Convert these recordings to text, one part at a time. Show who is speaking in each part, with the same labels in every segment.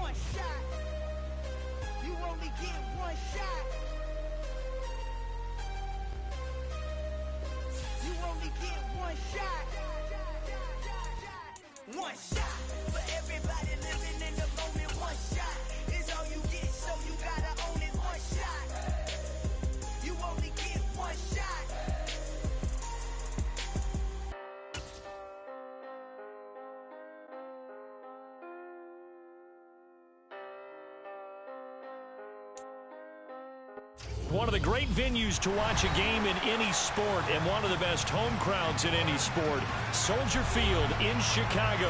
Speaker 1: one shot. You only get one shot. You only get one shot. One shot for everybody living in the moment. One shot is all you get, so you gotta own it. One shot. You only get one shot.
Speaker 2: One of the great venues to watch a game in any sport and one of the best home crowds in any sport, Soldier Field in Chicago.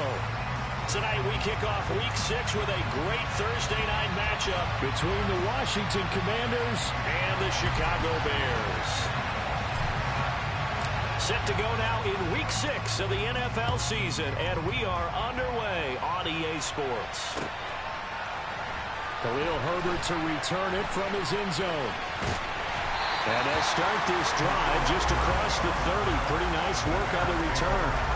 Speaker 2: Tonight we kick off Week 6 with a great Thursday night matchup between the Washington Commanders and the Chicago Bears. Set to go now in Week 6 of the NFL season, and we are underway on EA Sports. Khalil Herbert to return it from his end zone. And they'll start this drive just across the 30. Pretty nice work on the return.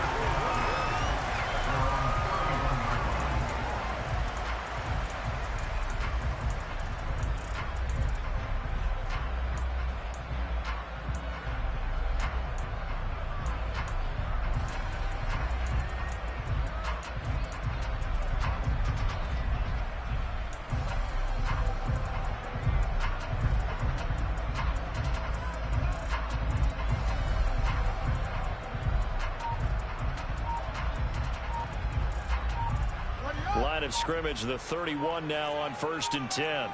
Speaker 2: Line of scrimmage, the 31 now on 1st and 10.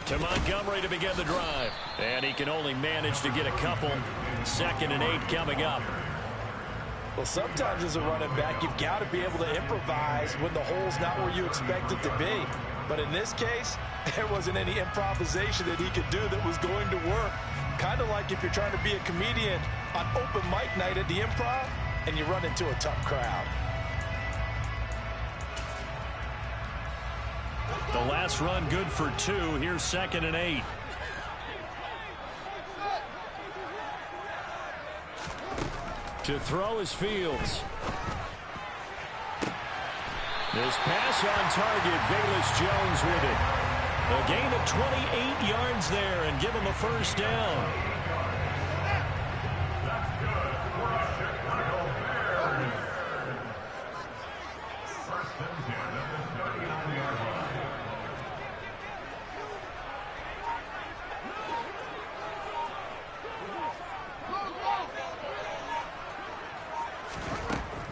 Speaker 2: To Montgomery to begin the drive. And he can only manage to get a couple. 2nd and 8 coming up.
Speaker 3: Well, sometimes as a running back, you've got to be able to improvise when the hole's not where you expect it to be. But in this case, there wasn't any improvisation that he could do that was going to work. Kind of like if you're trying to be a comedian on open mic night at the Improv, and you run into a tough crowd.
Speaker 2: The last run good for 2. Here's 2nd and 8. To throw is Fields. This pass on target. Velus Jones with it. A gain of 28 yards there and give him a first down.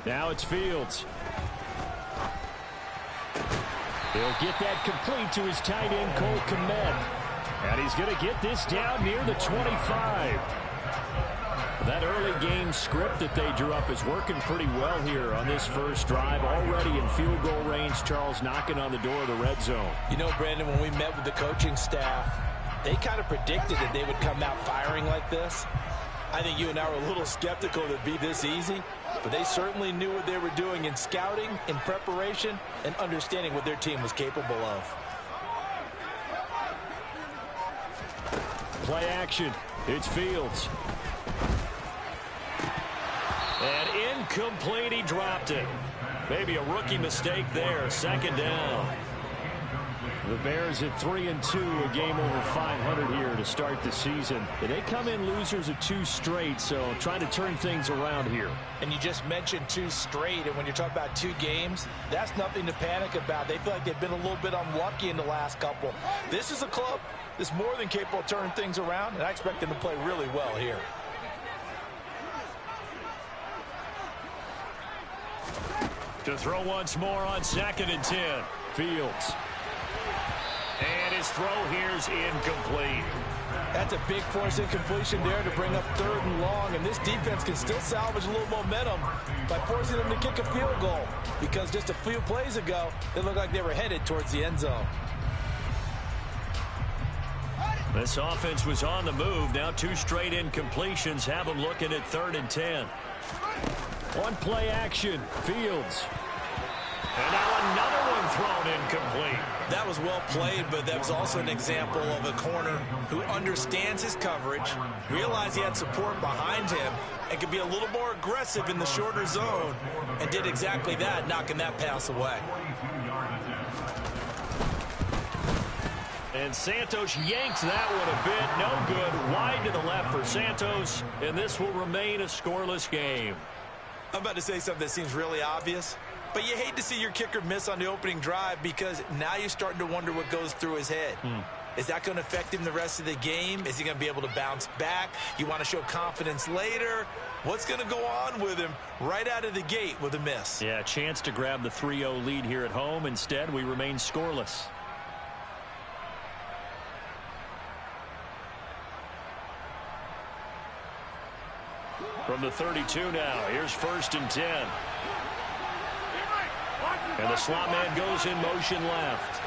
Speaker 2: Now it's Fields. He'll get that complete to his tight end, Cole Kmet. And he's going to get this down near the 25. That early game script that they drew up is working pretty well here on this first drive. Already in field goal range, Charles knocking on the door of the red zone.
Speaker 3: You know, Brandon, when we met with the coaching staff, they kind of predicted that they would come out firing like this. I think you and I were a little skeptical that it'd be this easy, but they certainly knew what they were doing in scouting, in preparation, and understanding what their team was capable of.
Speaker 2: Play action. It's Fields. And incomplete, he dropped it. Maybe a rookie mistake there. 2nd down. The Bears at 3-2, a game over 500 here to start the season. They come in losers of 2 straight, so trying to turn things around here.
Speaker 3: And you just mentioned 2 straight, and when you're talking about 2 games, that's nothing to panic about. They feel like they've been a little bit unlucky in the last couple. This is a club that's more than capable of turning things around, and I expect them to play really well here.
Speaker 2: To throw once more on 2nd and 10. Fields. And his throw here's incomplete.
Speaker 3: That's a big force incompletion there to bring up 3rd and long, and this defense can still salvage a little momentum by forcing them to kick a field goal, because just a few plays ago, it looked like they were headed towards the end zone.
Speaker 2: This offense was on the move. Now 2 straight incompletions have them looking at 3rd and 10. One play action. Fields. And now another one thrown incomplete.
Speaker 3: That was well played, but that was also an example of a corner who understands his coverage, realized he had support behind him, and could be a little more aggressive in the shorter zone, and did exactly that, knocking that pass away.
Speaker 2: And Santos yanks that one a bit. No good. Wide to the left for Santos, and this will remain a scoreless game.
Speaker 3: I'm about to say something that seems really obvious, but you hate to see your kicker miss on the opening drive because now you're starting to wonder what goes through his head. Is that going to affect him the rest of the game? Is he going to be able to bounce back? You want to show confidence later? What's going to go on with him right out of the gate with a miss?
Speaker 2: Yeah, a chance to grab the 3-0 lead here at home. Instead, we remain scoreless. From the 32 now, here's 1st and 10. And the slot man goes in motion left.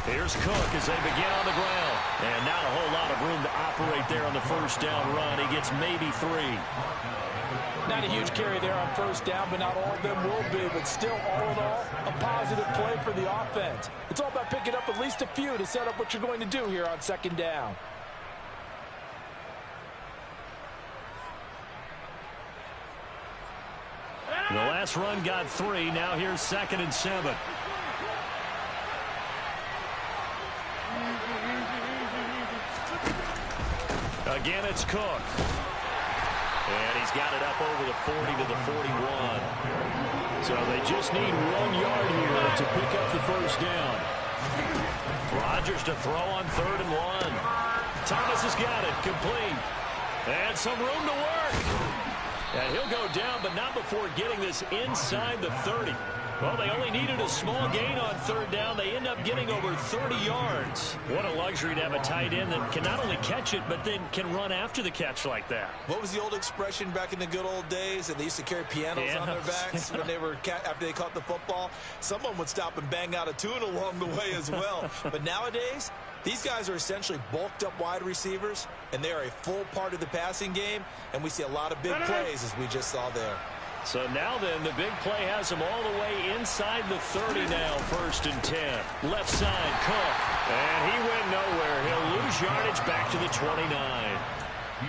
Speaker 2: Here's Cook as they begin on the ground. And not a whole lot of room to operate there on the first down run. He gets maybe 3.
Speaker 3: Not a huge carry there on first down, but not all of them will be. But still, all in all, a positive play for the offense. It's all about picking up at least a few to set up what you're going to do here on 2nd down.
Speaker 2: The last run got 3. Now here's 2nd and 7. Again, it's Cook. And he's got it up over the 40 to the 41. So they just need 1 yard here to pick up the first down. Rodgers to throw on 3rd and 1. Thomas has got it. Complete. And some room to work. And he'll go down, but not before getting this inside the 30. Well, they only needed a small gain on 3rd down. They end up getting over 30 yards. What a luxury to have a tight end that can not only catch it, but then can run after the catch like that.
Speaker 3: What was the old expression back in the good old days that they used to carry pianos on their backs when they were after they caught the football? Someone would stop and bang out a tune along the way as well. But nowadays, these guys are essentially bulked up wide receivers, and they are a full part of the passing game, and we see a lot of big plays as we just saw there.
Speaker 2: So now then, the big play has him all the way inside the 30 now, 1st and 10. Left side, Cook. And he went nowhere. He'll lose yardage back to the 29.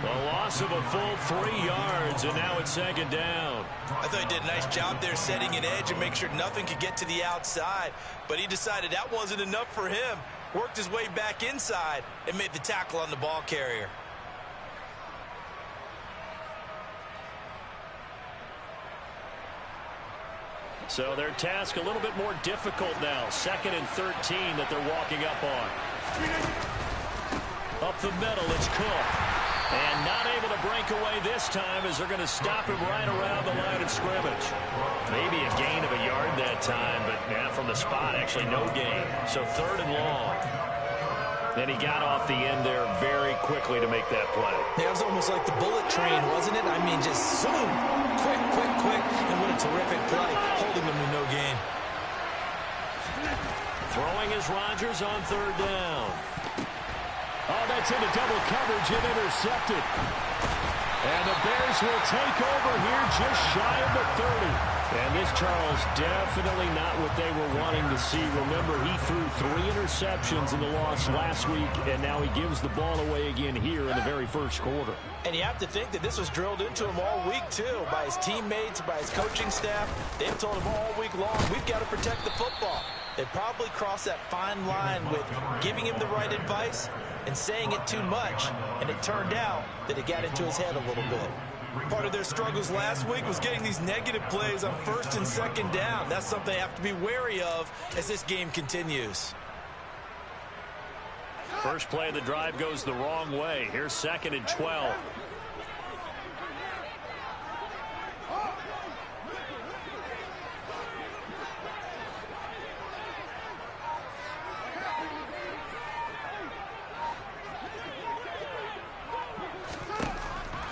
Speaker 2: A loss of a full 3 yards, and now it's 2nd down.
Speaker 3: I thought he did a nice job there setting an edge and make sure nothing could get to the outside. But he decided that wasn't enough for him. Worked his way back inside and made the tackle on the ball carrier.
Speaker 2: So their task a little bit more difficult now. 2nd and 13 that they're walking up on. Up the middle, it's Cook. And not able to break away this time as they're going to stop him right around the line of scrimmage. Maybe a gain of a yard that time, but from the spot, actually no gain. So 3rd and long. And he got off the end there very quickly to make that play.
Speaker 3: Yeah, it was almost like the bullet train, wasn't it? I mean, just zoom, quick, and what a terrific play, holding them to no gain.
Speaker 2: Throwing is Rodgers on 3rd down. Oh, that's into double coverage and intercepted. And the Bears will take over here just shy of the 30. And this, Charles, definitely not what they were wanting to see. Remember, he threw 3 interceptions in the loss last week, and now he gives the ball away again here in the very first quarter.
Speaker 3: And you have to think that this was drilled into him all week, too, by his teammates, by his coaching staff. They've told him all week long, we've got to protect the football. They probably crossed that fine line with giving him the right advice and saying it too much, and it turned out that it got into his head a little bit. Part of their struggles last week was getting these negative plays on 1st and 2nd down. That's something they have to be wary of as this game continues.
Speaker 2: First play of the drive goes the wrong way. Here's 2nd and 12.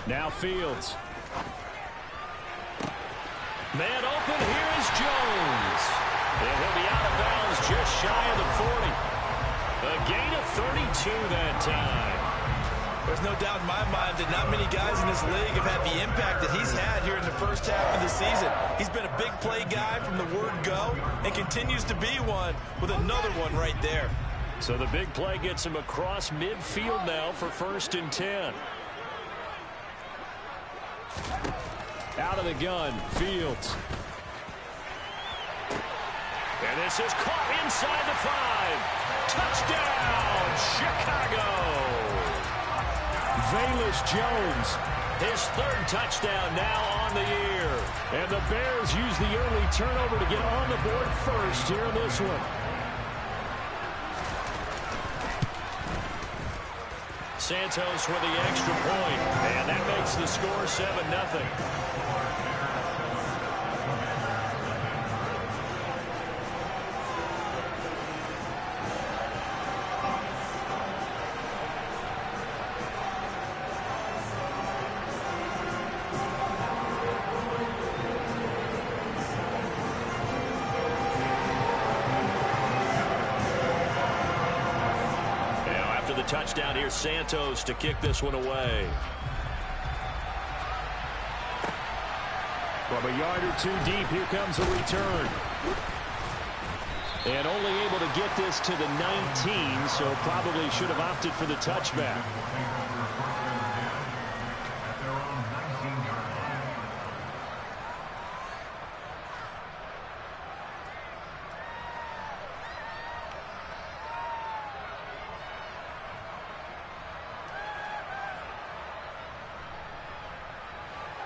Speaker 2: Now Fields. Man open, here is Jones. And he'll be out of bounds just shy of the 40. A gain of 32 that time.
Speaker 3: There's no doubt in my mind that not many guys in this league have had the impact that he's had here in the first half of the season. He's been a big play guy from the word go and continues to be one with another one right there.
Speaker 2: So the big play gets him across midfield now for 1st and 10. Out of the gun, Fields. And this is caught inside the 5. Touchdown, Chicago. Velus Jones, his 3rd touchdown now on the year. And the Bears use the early turnover to get on the board first here in this one. Santos with the extra point, and that makes the score 7-0. Touchdown here, Santos to kick this one away. From a yard or 2 deep, here comes a return. And only able to get this to the 19, so probably should have opted for the touchback.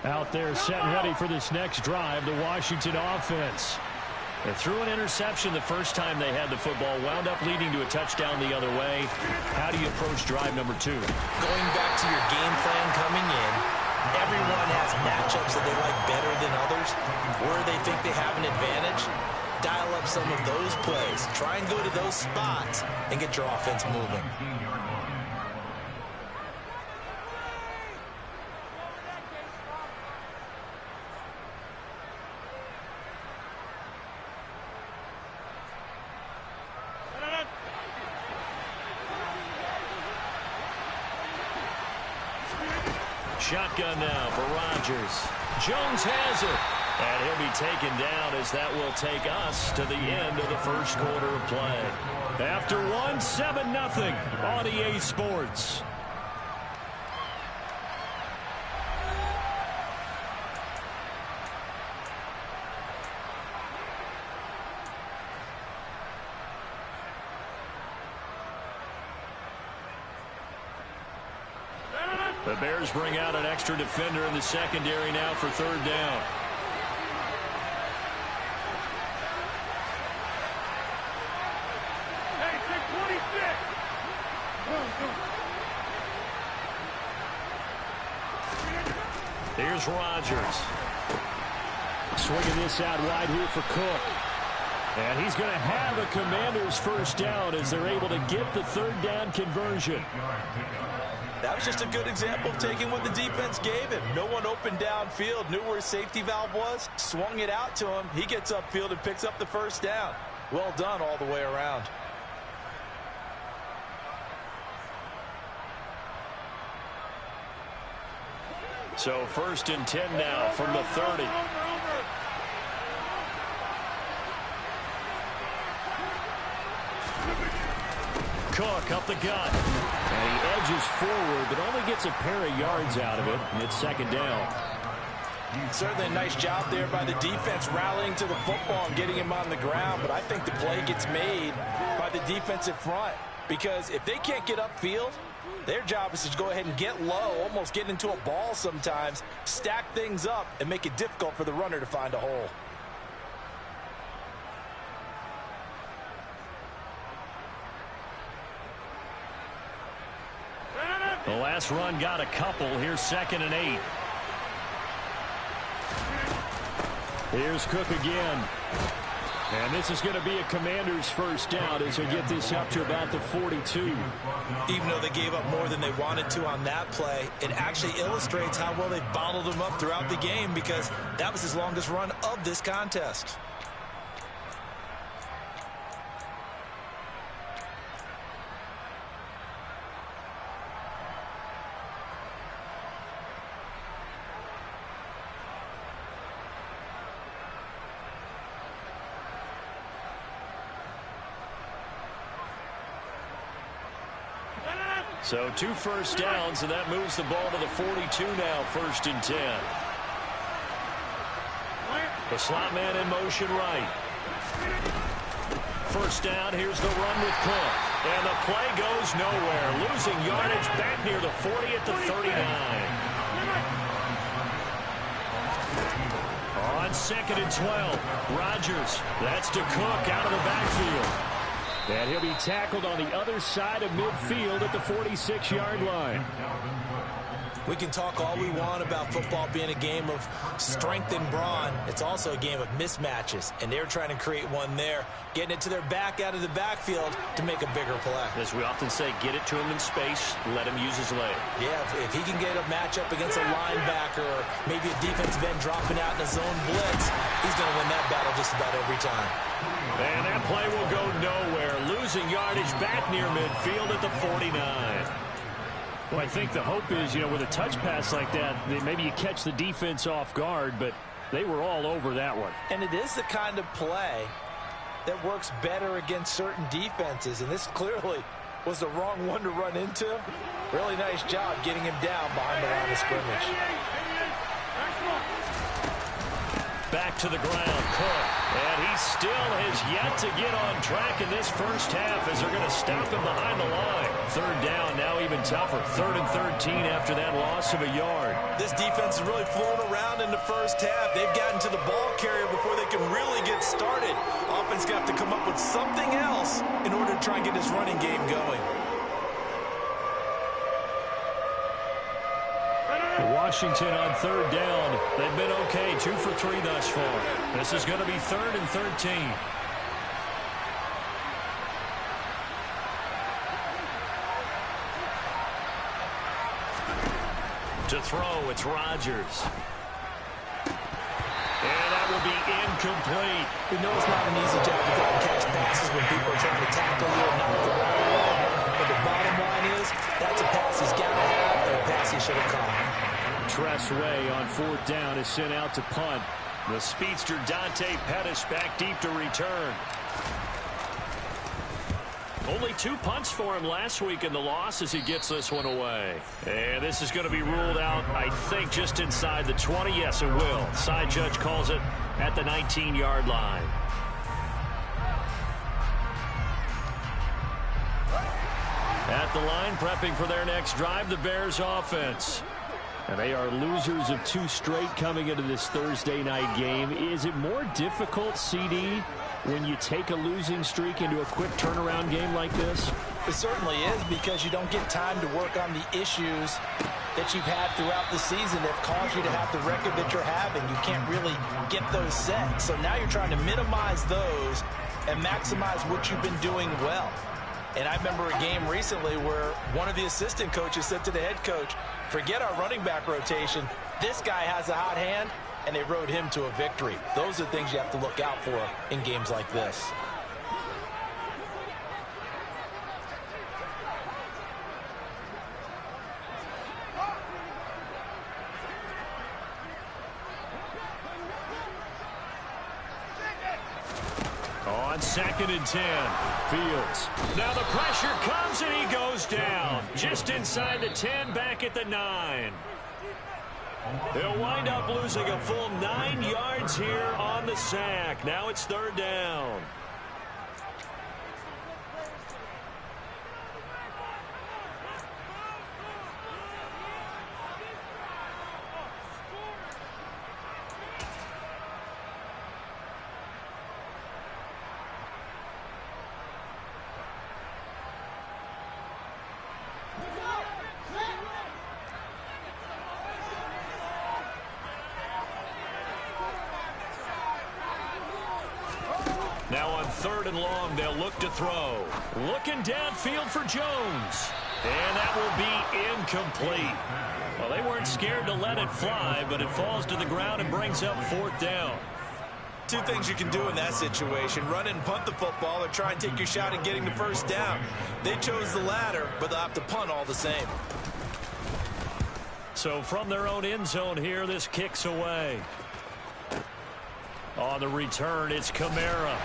Speaker 2: Out there set and ready for this next drive, the Washington offense. They threw an interception the first time they had the football, wound up leading to a touchdown the other way. How do you approach drive number 2?
Speaker 3: Going back to your game plan coming in, everyone has matchups that they like better than others. Where they think they have an advantage, dial up some of those plays. Try and go to those spots and get your offense moving.
Speaker 2: Shotgun now for Rodgers. Jones has it. And he'll be taken down as that will take us to the end of the first quarter of play. After 1, 7-0 on EA Sports. The Bears bring out an extra defender in the secondary now for 3rd down.
Speaker 4: Hey, 626.
Speaker 2: Here's Rodgers. Swinging this out wide here for Cook. And he's going to have a Commanders first down as they're able to get the 3rd down conversion.
Speaker 3: That was just a good example of taking what the defense gave him. No one open downfield, knew where his safety valve was, swung it out to him. He gets upfield and picks up the first down. Well done all the way around.
Speaker 2: So 1st and 10 now from the 30. Cook up the gut. And he edges forward, but only gets a pair of yards out of it, and it's 2nd down.
Speaker 3: Certainly a nice job there by the defense rallying to the football and getting him on the ground, but I think the play gets made by the defensive front because if they can't get upfield, their job is to go ahead and get low, almost get into a ball sometimes, stack things up, and make it difficult for the runner to find a hole.
Speaker 2: The last run got a couple. Here's 2nd and 8. Here's Cook again. And this is going to be a Commanders first down as they get this up to about the 42.
Speaker 3: Even though they gave up more than they wanted to on that play, it actually illustrates how well they bottled them up throughout the game because that was his longest run of this contest.
Speaker 2: So 2 first downs, and that moves the ball to the 42 now, 1st and 10. The slot man in motion right. First down, here's the run with Cook. And the play goes nowhere. Losing yardage back near the 40 at the 39. On 2nd and 12, Rodgers. That's to Cook out of the backfield. And he'll be tackled on the other side of midfield at the 46-yard line.
Speaker 3: We can talk all we want about football being a game of strength and brawn. It's also a game of mismatches, and they're trying to create one there, getting it to their back out of the backfield to make a bigger play.
Speaker 2: As we often say, get it to him in space, let him use his leg.
Speaker 3: Yeah, if he can get a matchup against a linebacker or maybe a defensive end dropping out in a zone blitz, he's going to win that battle just about every time.
Speaker 2: And that play will go nowhere. Losing yardage back near midfield at the 49. Well, I think the hope is, with a touch pass like that, maybe you catch the defense off guard, but they were all over that one.
Speaker 3: And it is the kind of play that works better against certain defenses, and this clearly was the wrong one to run into. Really nice job getting him down behind the line of scrimmage.
Speaker 2: Back to the ground, Cook. And he still has yet to get on track in this first half as they're going to stop him behind the line. 3rd down, now even tougher. 3rd and 13 after that loss of a yard.
Speaker 3: This defense is really flown around in the first half. They've gotten to the ball carrier before they can really get started. Offense got to come up with something else in order to try and get this running game going.
Speaker 2: Washington on 3rd down. They've been okay, 2 for 3 thus far. This is going to be 3rd and 13. To throw, it's Rodgers. And that will be incomplete.
Speaker 3: We know it's not an easy job to go and catch passes when people are trying to tackle you and knock the ball away. But the bottom line is, that's a pass he's got to have and a pass he should have caught.
Speaker 2: Tress Way on 4th down is sent out to punt. The speedster Dante Pettis back deep to return. Only 2 punts for him last week in the loss as he gets this one away. And this is going to be ruled out, I think, just inside the 20. Yes, it will. Side judge calls it at the 19-yard line. At the line, prepping for their next drive, the Bears offense. And they are losers of 2 straight coming into this Thursday night game. Is it more difficult, CD, when you take a losing streak into a quick turnaround game like this?
Speaker 3: It certainly is, because you don't get time to work on the issues that you've had throughout the season that have caused you to have the record that you're having. You can't really get those set. So now you're trying to minimize those and maximize what you've been doing well. And I remember a game recently where one of the assistant coaches said to the head coach, forget our running back rotation. This guy has a hot hand, and they rode him to a victory. Those are things you have to look out for in games like this.
Speaker 2: On 2nd and 10, Fields. Now the pressure comes and he goes down. Just inside the 10, back at the 9. They'll wind up losing a full 9 yards here on the sack. Now it's 3rd down. Now on 3rd and long, they'll look to throw. Looking downfield for Jones. And that will be incomplete. Well, they weren't scared to let it fly, but it falls to the ground and brings up 4th down.
Speaker 3: 2 things you can do in that situation: run and punt the football, or try and take your shot at getting the first down. They chose the latter, but they'll have to punt all the same.
Speaker 2: So from their own end zone here, this kicks away. On the return, it's Kamara.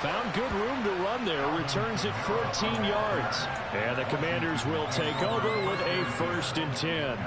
Speaker 2: Found good room to run there. Returns it 14 yards. And the Commanders will take over with a 1st and 10.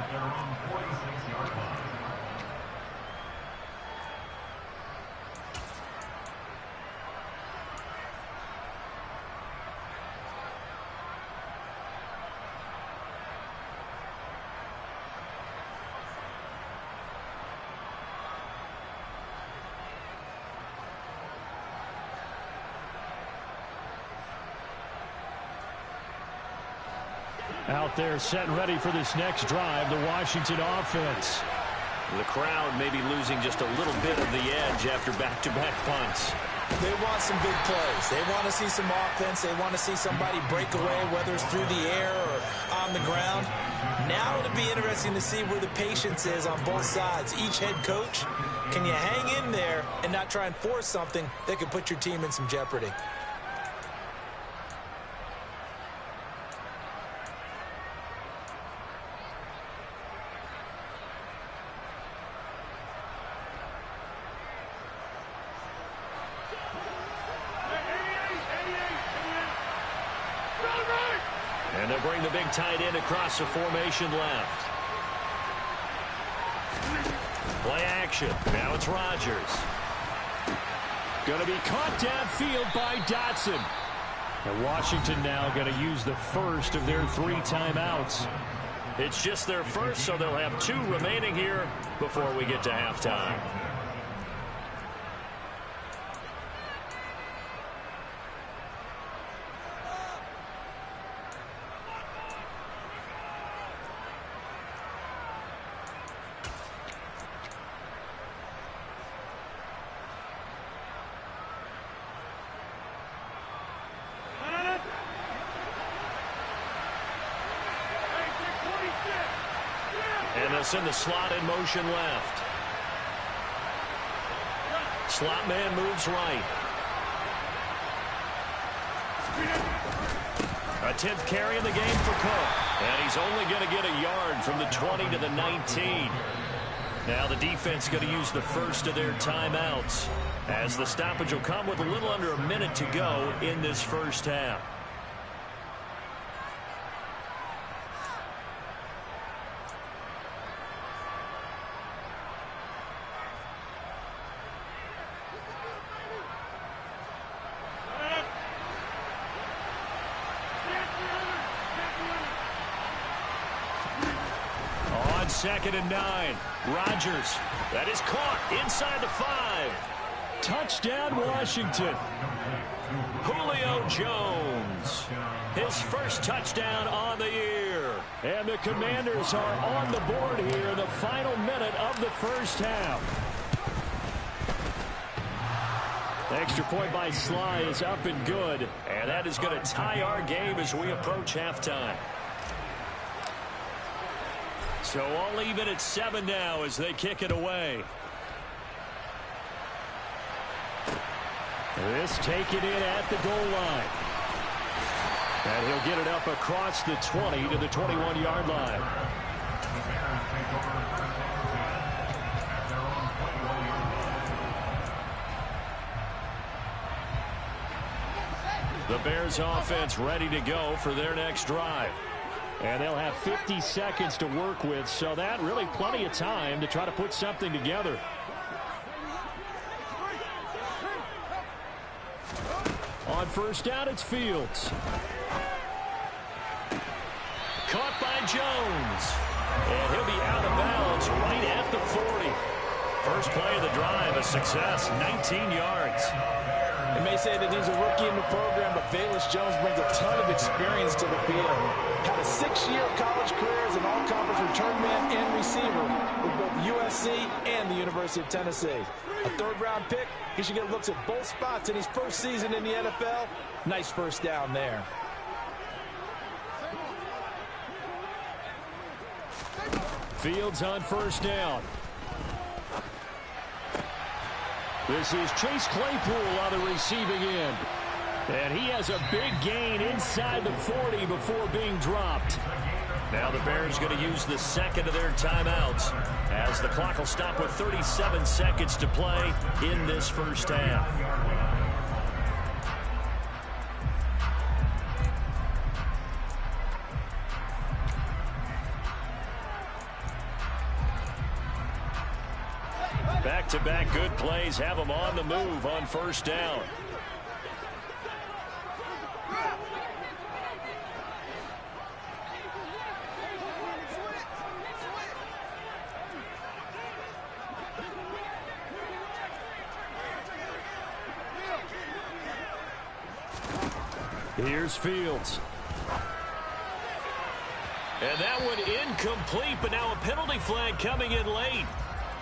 Speaker 2: Out there set and ready for this next drive, the Washington offense. The crowd may be losing just a little bit of the edge after back-to-back punts.
Speaker 3: They want some big plays. They want to see some offense. They want to see somebody break away, whether it's through the air or on the ground. Now it'll be interesting to see where the patience is on both sides. Each head coach, can you hang in there and not try and force something that could put your team in some jeopardy?
Speaker 2: And they'll bring the big tight end across the formation left. Play action. Now it's Rodgers. Going to be caught downfield by Dotson. And Washington now going to use the first of their 3 timeouts. It's just their first, so they'll have 2 remaining here before we get to halftime. And they'll send the slot in motion left. Slot man moves right. A 10th carry in the game for Cook. And he's only going to get a yard from the 20 to the 19. Now the defense going to use the first of their timeouts, as the stoppage will come with a little under a minute to go in this first half. On 2nd and 9, Rodgers. That is caught inside the 5. Touchdown, Washington. Julio Jones. His first touchdown on the year. And the Commanders are on the board here in the final minute of the first half. The extra point by Sly is up and good. And that is going to tie our game as we approach halftime. So all even at 7 now as they kick it away. This taken in at the goal line. And he'll get it up across the 20 to the 21-yard line. The Bears offense ready to go for their next drive. And they'll have 50 seconds to work with, so that really plenty of time to try to put something together. On first down, it's Fields. Caught by Jones. And he'll be out of bounds right at the 40. First play of the drive, a success, 19 yards.
Speaker 3: They may say that he's a rookie in the program, but Velus Jones brings a ton of experience to the field. Had a 6-year college career as an all-conference return man and receiver with both USC and the University of Tennessee. A 3rd-round pick, he should get looks at both spots in his first season in the NFL. Nice first down there.
Speaker 2: Fields on first down. This is Chase Claypool on the receiving end. And he has a big gain inside the 40 before being dropped. Now the Bears going to use the second of their timeouts, as the clock will stop with 37 seconds to play in this first half. Back-to-back good plays have them on the move on first down. Here's Fields. And that one incomplete, but now a penalty flag coming in late.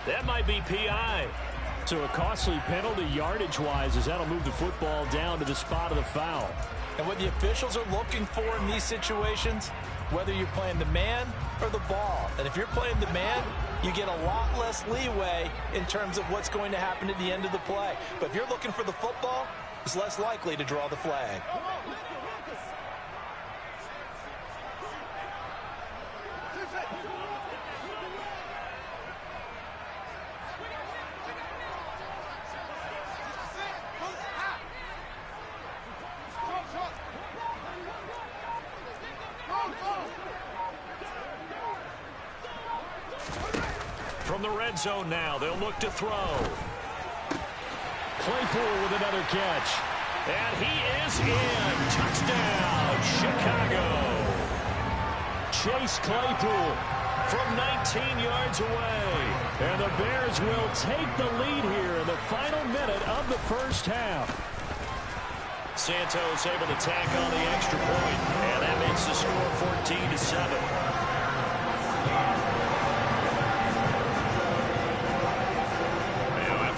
Speaker 2: That might be PI. So a costly penalty yardage-wise as that'll move the football down to the spot of the foul.
Speaker 3: And what the officials are looking for in these situations, whether you're playing the man or the ball. And if you're playing the man, you get a lot less leeway in terms of what's going to happen at the end of the play. But if you're looking for the football, it's less likely to draw the flag.
Speaker 2: From the red zone now, they'll look to throw. Claypool with another catch. And he is in. Touchdown, Chicago. Chase Claypool from 19 yards away. And the Bears will take the lead here in the final minute of the first half. Santos able to tack on the extra point, and that makes the score 14-7.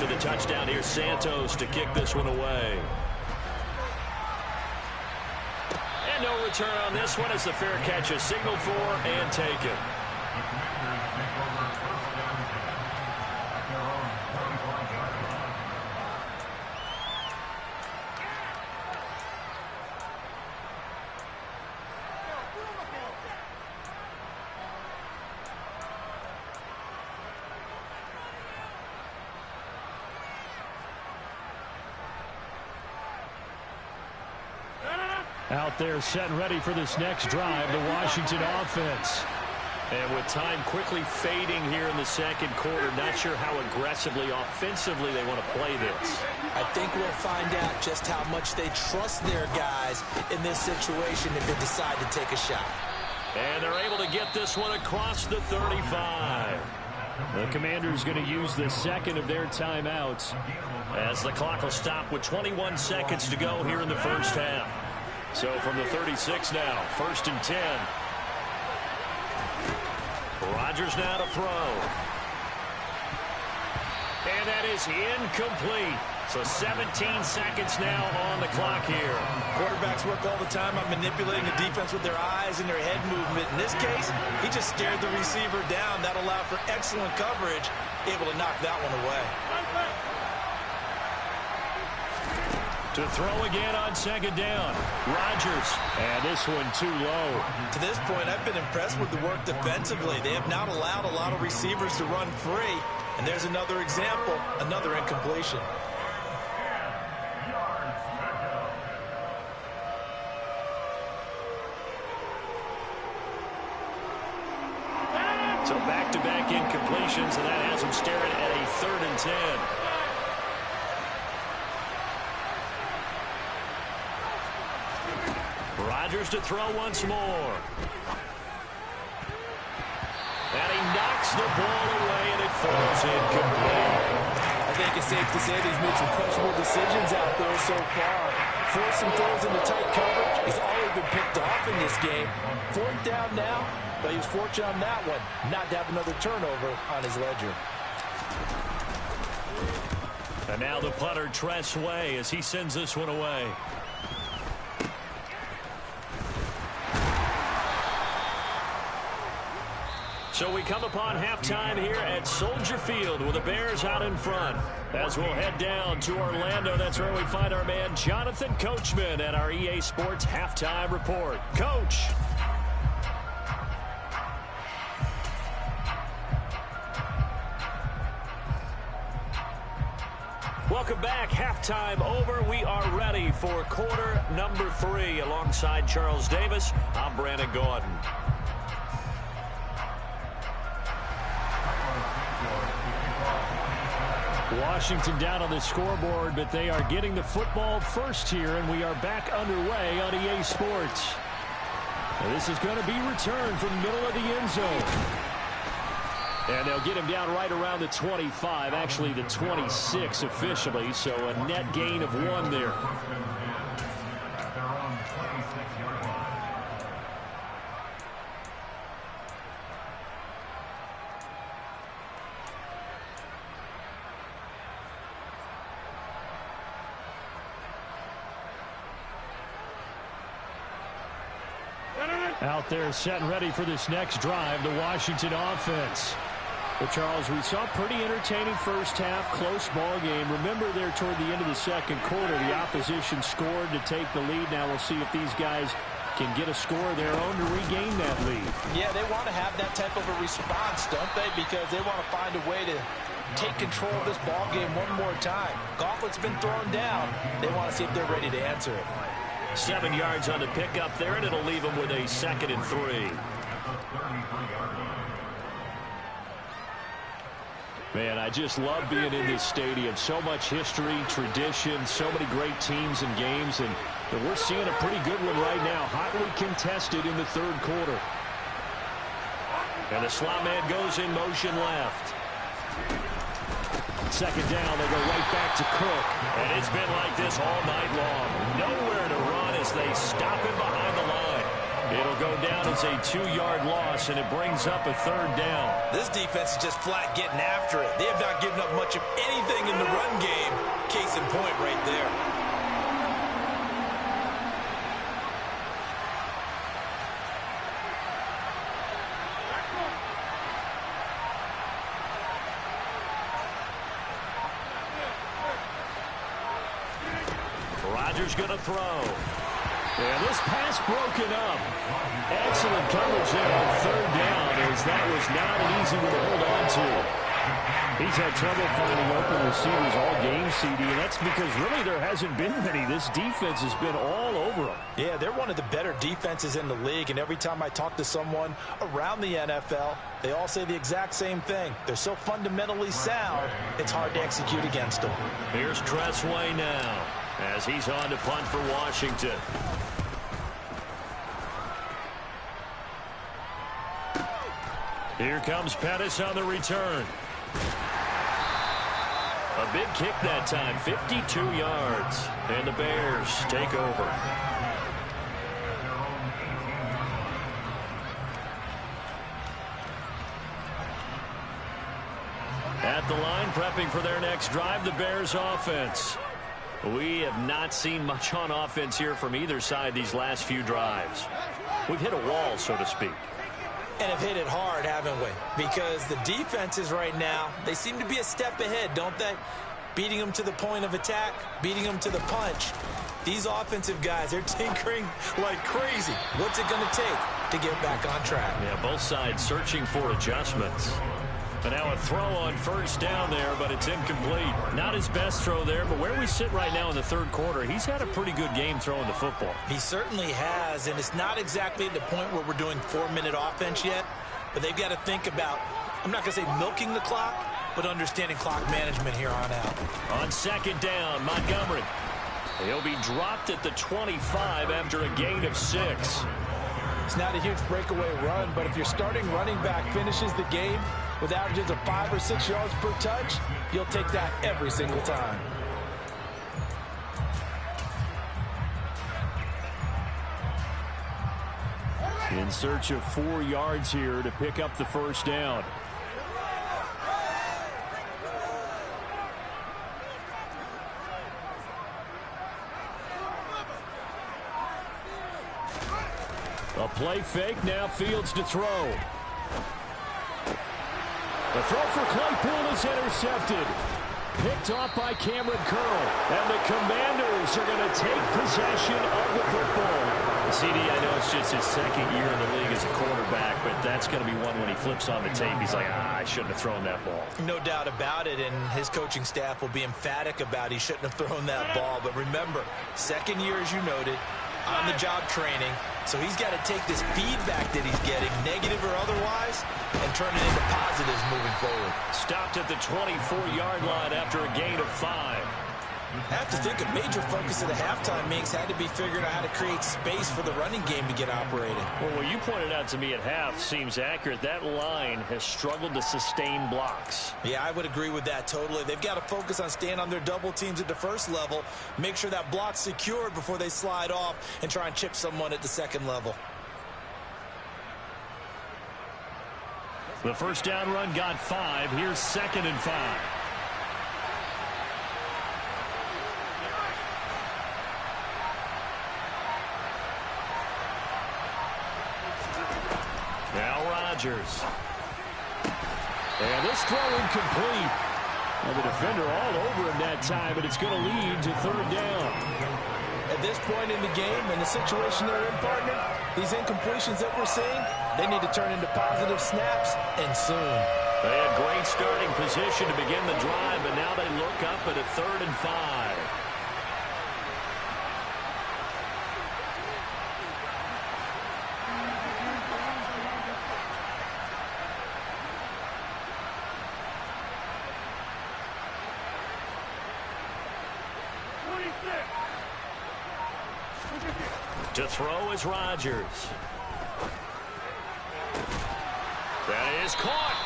Speaker 2: The touchdown here, Santos to kick this one away. And no return on this one as the fair catch is signaled for and taken. Out there set and ready for this next drive, the Washington offense. And with time quickly fading here in the second quarter, not sure how aggressively, offensively they want to play this.
Speaker 3: I think we'll find out just how much they trust their guys in this situation if they decide to take a shot.
Speaker 2: And they're able to get this one across the 35. The Commanders going to use the second of their timeouts as the clock will stop with 21 seconds to go here in the first half. So from the 36 now, 1st and 10. Rodgers now to throw. And that is incomplete. So 17 seconds now on the clock here.
Speaker 3: Quarterbacks work all the time on manipulating the defense with their eyes and their head movement. In this case, he just stared the receiver down. That allowed for excellent coverage, able to knock that one away.
Speaker 2: To throw again on second down. Rodgers. And this one too low.
Speaker 3: To this point, I've been impressed with the work defensively. They have not allowed a lot of receivers to run free. And there's another example, another incompletion.
Speaker 2: So back-to-back incompletions, and that has them staring at a 3rd and 10. Rodgers to throw once more. And he knocks the ball away, and it falls incomplete.
Speaker 3: I think it's safe to say that he's made some questionable decisions out there so far. Forced some throws into tight coverage. He's already been picked off in this game. 4th down now, but he was fortunate on that one not to have another turnover on his ledger.
Speaker 2: And now the punter, Tress Way, as he sends this one away. So we come upon halftime here at Soldier Field with the Bears out in front. As we'll head down to Orlando, that's where we find our man Jonathan Coachman at our EA Sports Halftime Report. Coach. Welcome back. Halftime over. We are ready for quarter number 3. Alongside Charles Davis, I'm Brandon Gordon. Washington down on the scoreboard, but they are getting the football first here, and we are back underway on EA Sports. And this is going to be returned from the middle of the end zone. And they'll get him down right around the 25, actually the 26 officially, so a net gain of 1 there. Out there set and ready for this next drive, the Washington offense. But, Charles, we saw pretty entertaining first half, close ball game. Remember there toward the end of the second quarter, the opposition scored to take the lead. Now we'll see if these guys can get a score of their own to regain that lead.
Speaker 3: Yeah, they want to have that type of a response, don't they? Because they want to find a way to take control of this ball game one more time. Gauntlet's been thrown down. They want to see if they're ready to answer it.
Speaker 2: 7 yards on the pickup there, and it'll leave them with a 2nd and 3. Man, I just love being in this stadium. So much history, tradition, so many great teams and games, and we're seeing a pretty good one right now. Hotly contested in the third quarter. And the slot man goes in motion left. 2nd down, they go right back to Cook. And it's been like this all night long. Nowhere to run as they stop him behind the line. It'll go down as a 2-yard loss, and it brings up a 3rd down.
Speaker 3: This defense is just flat getting after it. They have not given up much of anything in the run game. Case in point right there.
Speaker 2: Rodgers going to throw. And this pass broken up. Excellent coverage there on 3rd down, as that was not an easy one to hold on to. He's had trouble finding open receivers all game, CD, and that's because really there hasn't been many. This defense has been all over them.
Speaker 3: Yeah, they're one of the better defenses in the league, and every time I talk to someone around the NFL, they all say the exact same thing. They're so fundamentally sound, it's hard to execute against them.
Speaker 2: Here's Tressway now, as he's on to punt for Washington. Here comes Pettis on the return. A big kick that time, 52 yards. And the Bears take over. At the line, prepping for their next drive, the Bears offense. We have not seen much on offense here from either side these last few drives. We've hit a wall, so to speak.
Speaker 3: And have hit it hard, haven't we? Because the defenses right now, they seem to be a step ahead, don't they? Beating them to the point of attack, beating them to the punch. These offensive guys, they're tinkering like crazy. What's it going to take to get back on track?
Speaker 2: Yeah, both sides searching for adjustments. And now a throw on 1st down there, but it's incomplete. Not his best throw there, but where we sit right now in the 3rd quarter, he's had a pretty good game throwing the football.
Speaker 3: He certainly has, and it's not exactly at the point where we're doing 4-minute offense yet, but they've got to think about, I'm not going to say milking the clock, but understanding clock management here on out.
Speaker 2: On 2nd down, Montgomery. He'll be dropped at the 25 after a gain of 6.
Speaker 3: It's not a huge breakaway run, but if your starting running back finishes the game with averages of 5 or 6 yards per touch, you'll take that every single time.
Speaker 2: In search of 4 yards here to pick up the 1st down. A play fake, now Fields to throw. The throw for Claypool is intercepted. Picked off by Cameron Curl. And the Commanders are going to take possession of the football. CD, I know it's just his 2nd year in the league as a quarterback, but that's going to be one when he flips on the tape. He's like, I shouldn't have thrown that ball.
Speaker 3: No doubt about it, and his coaching staff will be emphatic about he shouldn't have thrown that ball. But remember, 2nd year, as you noted, on-the-job training, So he's got to take this feedback that he's getting, negative or otherwise, and turn it into positives moving forward.
Speaker 2: Stopped at the 24-yard line after a gain of 5.
Speaker 3: I have to think a major focus of the halftime meetings had to be figuring out how to create space for the running game to get operating.
Speaker 2: Well, what you pointed out to me at half seems accurate. That line has struggled to sustain blocks.
Speaker 3: Yeah, I would agree with that totally. They've got to focus on staying on their double teams at the first level, make sure that block's secured before they slide off and try and chip someone at the second level.
Speaker 2: The first down run got 5. Here's 2nd and 5. Now Rodgers. And this throw incomplete. And the defender all over him that time, but it's going to lead to 3rd down.
Speaker 3: At this point in the game, in the situation they're in, partner, these incompletions that we're seeing, they need to turn into positive snaps, and soon.
Speaker 2: They had great starting position to begin the drive, but now they look up at a 3rd and 5. To throw is Rodgers. That is caught.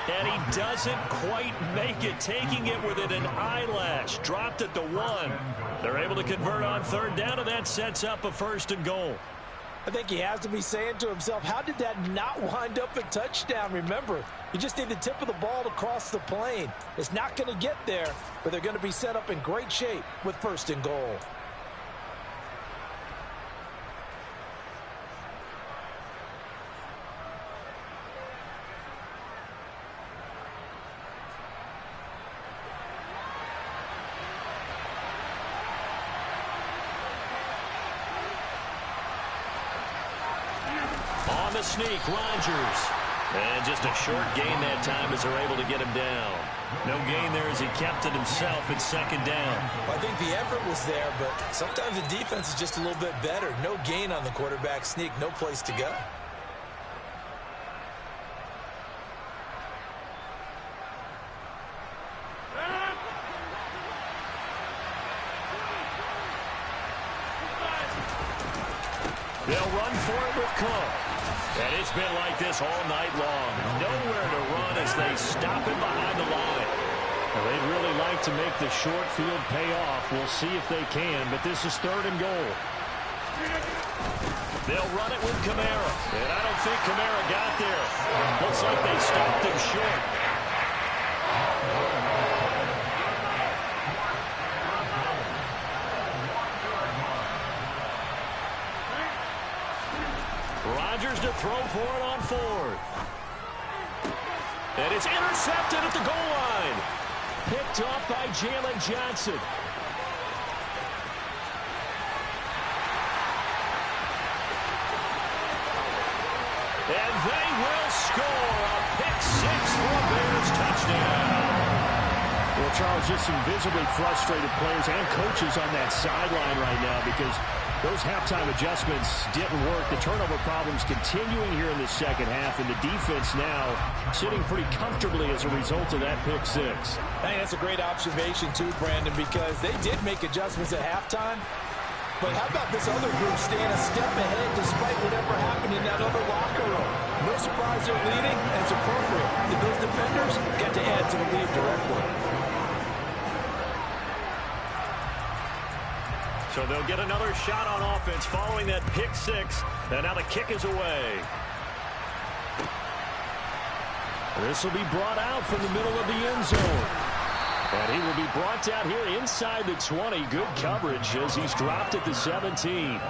Speaker 2: And he doesn't quite make it, taking it within an eyelash. Dropped at the 1. They're able to convert on 3rd down, and that sets up a 1st and goal.
Speaker 3: I think he has to be saying to himself, how did that not wind up a touchdown? Remember, you just need the tip of the ball to cross the plane. It's not going to get there, but they're going to be set up in great shape with 1st and goal.
Speaker 2: On the sneak, Rodgers. And just a short gain that time as they're able to get him down. No gain there as he kept it himself at 2nd down.
Speaker 3: Well, I think the effort was there, but sometimes the defense is just a little bit better. No gain on the quarterback sneak, no place to go.
Speaker 2: They'll run for it with Cook. And it's been like this all night long. Nowhere to run as they stop him behind the line. Well, they'd really like to make the short field pay off. We'll see if they can, but this is 3rd and goal. They'll run it with Kamara. And I don't think Kamara got there. Looks like they stopped him short. Rodgers to throw for it on 4th. And it's intercepted at the goal line. Picked off by Jalen Johnson. And they will score a pick 6 for a Bears touchdown. Well, Charles, just some visibly frustrated players and coaches on that sideline right now because those halftime adjustments didn't work. The turnover problems continuing here in the second half, and the defense now sitting pretty comfortably as a result of that pick 6.
Speaker 3: Hey, that's a great observation too, Brandon, because they did make adjustments at halftime. But how about this other group staying a step ahead despite whatever happened in that other locker room? No surprise they're leading, and it's appropriate that those defenders get to add to the lead directly.
Speaker 2: So they'll get another shot on offense following that pick 6. And now the kick is away. This will be brought out from the middle of the end zone. And he will be brought down here inside the 20. Good coverage as he's dropped at the 17.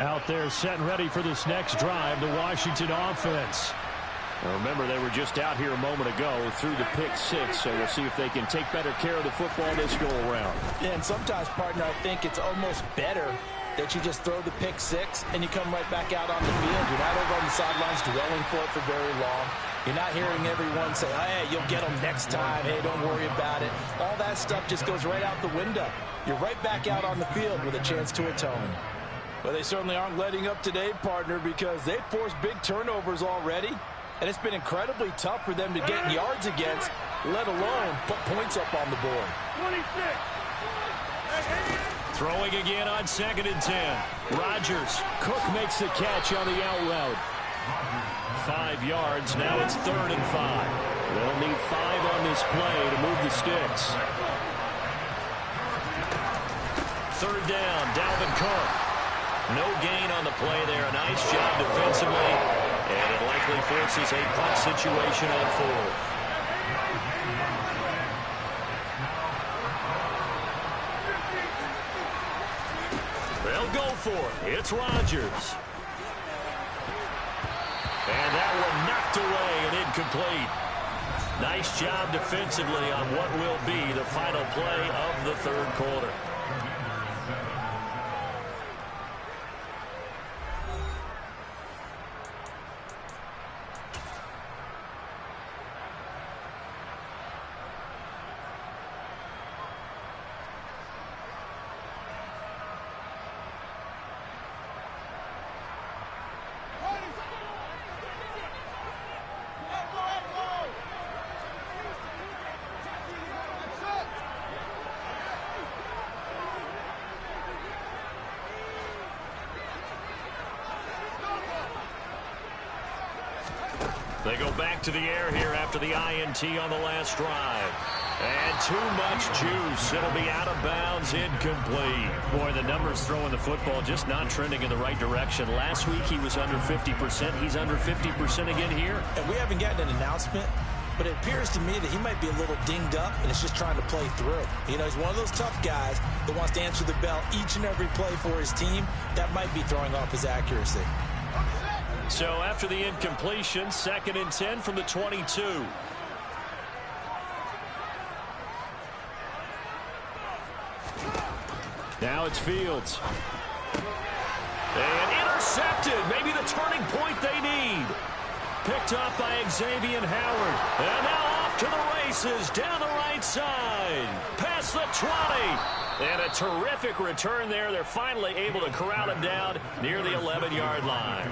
Speaker 2: Out there set and ready for this next drive, the Washington offense. Now remember, they were just out here a moment ago through the pick six, so we'll see if they can take better care of the football this go-around.
Speaker 3: Yeah, and sometimes, partner, I think it's almost better that you just throw the pick six and you come right back out on the field. You're not over on the sidelines dwelling for it for very long. You're not hearing everyone say, hey, you'll get them next time. Hey, don't worry about it. All that stuff just goes right out the window. You're right back out on the field with a chance to atone. Well, they certainly aren't letting up today, partner, because they've forced big turnovers already. And it's been incredibly tough for them to get yards against, let alone put points up on the board.
Speaker 4: 26.
Speaker 2: Throwing again on 2nd and 10. Rodgers. Cook makes the catch on the out route. 5 yards. Now it's 3rd and 5. They'll need 5 on this play to move the sticks. 3rd down. Dalvin Cook. No gain on the play there. A nice job defensively. And it likely forces a punt situation on 4th. They'll go for it. It's Rodgers. And that one knocked away and incomplete. Nice job defensively on what will be the final play of the 3rd quarter. They go back to the air here after the INT on the last drive. And too much juice. It'll be out of bounds, incomplete. Boy, the numbers throwing the football just not trending in the right direction. Last week he was under 50%. He's under 50% again here.
Speaker 3: And we haven't gotten an announcement, but it appears to me that he might be a little dinged up and is just trying to play through. You know, he's one of those tough guys that wants to answer the bell each and every play for his team. That might be throwing off his accuracy.
Speaker 2: So after the incompletion, 2nd and 10 from the 22. Now it's Fields. And intercepted. Maybe the turning point they need. Picked up by Xavier Howard. And now off to the races down the right side. Past the 20. And a terrific return there. They're finally able to corral him down near the 11-yard line.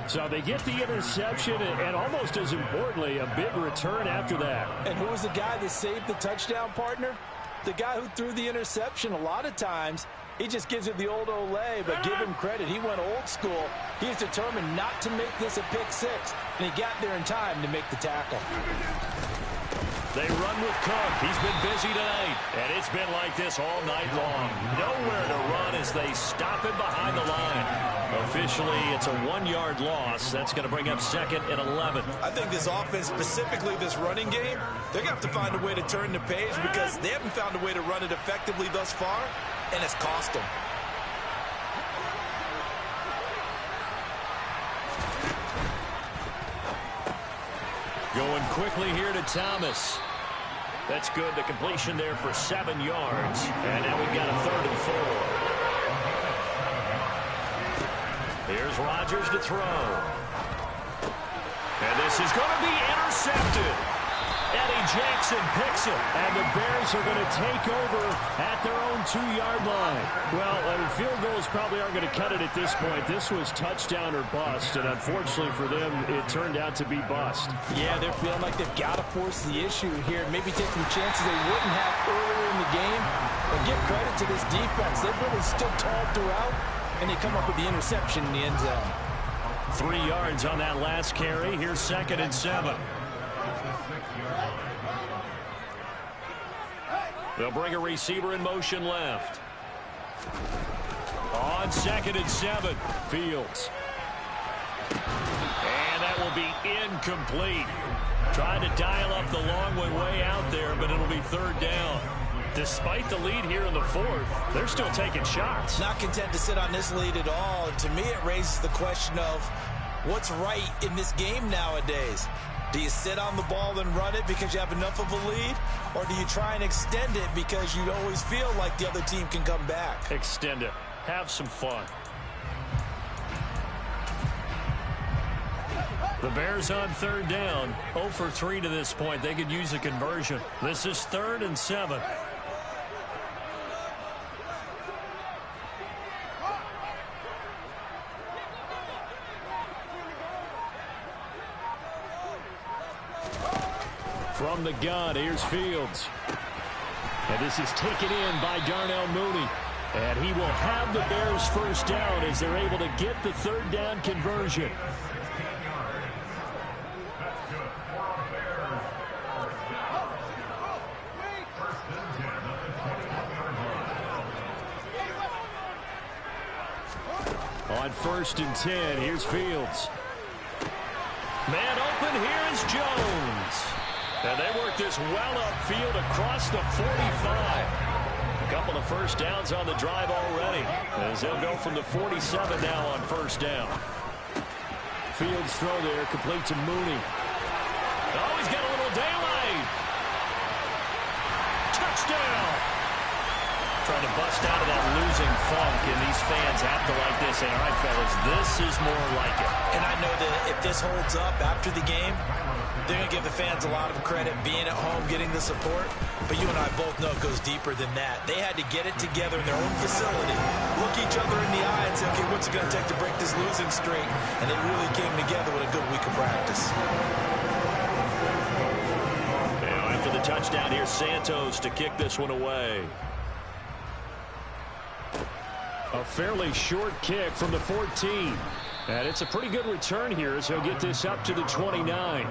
Speaker 2: So they get the interception, and almost as importantly, a big return after that.
Speaker 3: And who was the guy that saved the touchdown, partner? The guy who threw the interception. A lot of times, he just gives it the old Olay, but give him credit. He went old school. He's determined not to make this a pick six, and he got there in time to make the tackle.
Speaker 2: They run with Cook. He's been busy tonight, and it's been like this all night long. Nowhere to run as they stop him behind the line. Officially, it's a 1-yard loss. That's going to bring up 2nd and 11.
Speaker 3: I think this offense, specifically this running game, they're going to have to find a way to turn the page because they haven't found a way to run it effectively thus far, and it's cost them.
Speaker 2: Going quickly here to Thomas. That's good. The completion there for 7 yards. And now we've got a 3rd and 4. Here's Rodgers to throw. And this is going to be intercepted. Eddie Jackson picks it. And the Bears are going to take over at their own 2-yard line. Well, field goals probably aren't going to cut it at this point. This was touchdown or bust. And unfortunately for them, it turned out to be bust.
Speaker 3: Yeah, they're feeling like they've got to force the issue here. Maybe take some chances they wouldn't have earlier in the game. But give credit to this defense. They've really stood tall throughout. And they come up with the interception in the end zone.
Speaker 2: 3 yards on that last carry. Here's 2nd and 7. They'll bring a receiver in motion left. On 2nd and 7, Fields. And that will be incomplete. Trying to dial up the long one way out there, but it'll be 3rd down. Despite the lead here in the fourth, they're still taking shots.
Speaker 3: Not content to sit on this lead at all. And to me, it raises the question of what's right in this game nowadays. Do you sit on the ball and run it because you have enough of a lead? Or do you try and extend it because you always feel like the other team can come back?
Speaker 2: Extend it. Have some fun. The Bears on third down. 0 for 3 to this point. They could use a conversion. This is 3rd and 7. From the gun, here's Fields. And this is taken in by Darnell Mooney. And he will have the Bears first down as they're able to get the third down conversion. On 1st and 10, here's Fields. Man open, here is Jones. And they work this well upfield across the 45. A couple of first downs on the drive already, as they'll go from the 47 now on 1st down. Fields throw there, complete to Mooney. Oh, he's got a little daylight. Touchdown. Trying to bust out of that losing funk, and these fans have to like this. And all right, fellas, this is more like it.
Speaker 3: And I know that if this holds up after the game, they're going to give the fans a lot of credit being at home, getting the support. But you and I both know it goes deeper than that. They had to get it together in their own facility, look each other in the eye and say, okay, what's it going to take to break this losing streak? And they really came together with a good week of practice.
Speaker 2: Now, after the touchdown, here's Santos to kick this one away. A fairly short kick from the 14. And it's a pretty good return here as he'll get this up to the 29.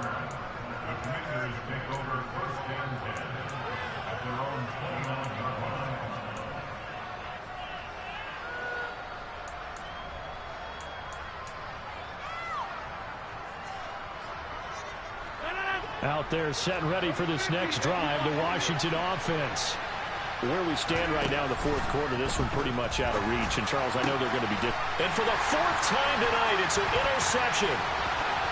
Speaker 2: Out there set and ready for this next drive, the Washington offense. Where we stand right now in the fourth quarter, this one pretty much out of reach. And, Charles, I know they're going to be different. And for the 4th time tonight, it's an interception.